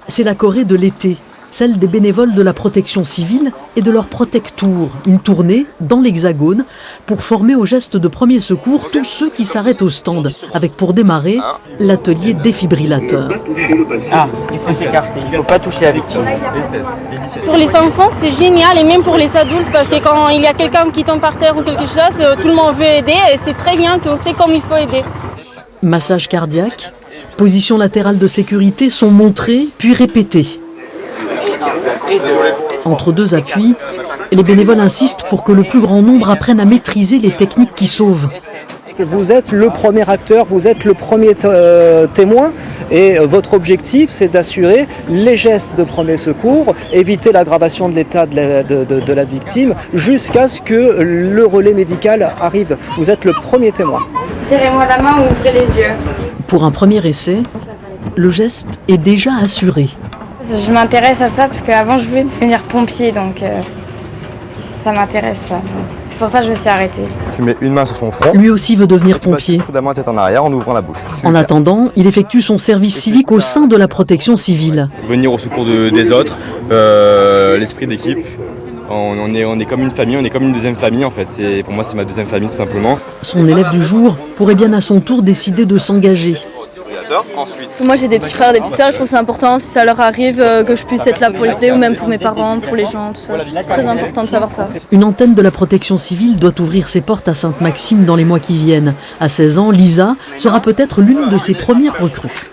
C'est la Corée de l'été, celle des bénévoles de la protection civile et de leur Protectour, une tournée dans l'Hexagone pour former au geste de premier secours tous ceux qui s'arrêtent au stand, avec pour démarrer l'atelier défibrillateur. Il faut s'écarter, il ne faut pas toucher la victime. Pour les enfants, c'est génial et même pour les adultes parce que quand il y a quelqu'un qui tombe par terre ou quelque chose, tout le monde veut aider et c'est très bien qu'on sait comment il faut aider. Massage cardiaque, position latérale de sécurité sont montrés puis répétés. Entre deux appuis, les bénévoles insistent pour que le plus grand nombre apprenne à maîtriser les techniques qui sauvent. Vous êtes le premier acteur, vous êtes le premier témoin et votre objectif c'est d'assurer les gestes de premier secours, éviter l'aggravation de l'état de la victime jusqu'à ce que le relais médical arrive. Vous êtes le premier témoin. Serrez-moi la main ou ouvrez les yeux. Pour un premier essai, le geste est déjà assuré. Je m'intéresse à ça parce qu'avant je voulais devenir pompier donc ça m'intéresse ça. C'est pour ça que je me suis arrêtée. Tu mets une main sur son front. Lui aussi veut devenir pompier. Prudemment tête en arrière en ouvrant la bouche. En attendant, il effectue son service civique au sein de la protection civile. Venir au secours des autres, l'esprit d'équipe. On est comme une famille, on est comme une deuxième famille en fait. Pour moi c'est ma deuxième famille tout simplement. Son élève du jour pourrait bien à son tour décider de s'engager. Moi j'ai des petits frères, des petites sœurs, je trouve que c'est important si ça leur arrive que je puisse être là pour les aider ou même pour mes parents, pour les gens, tout ça. C'est très important de savoir ça. Une antenne de la protection civile doit ouvrir ses portes à Sainte-Maxime dans les mois qui viennent. À 16 ans, Lisa sera peut-être l'une de ses premières recrues.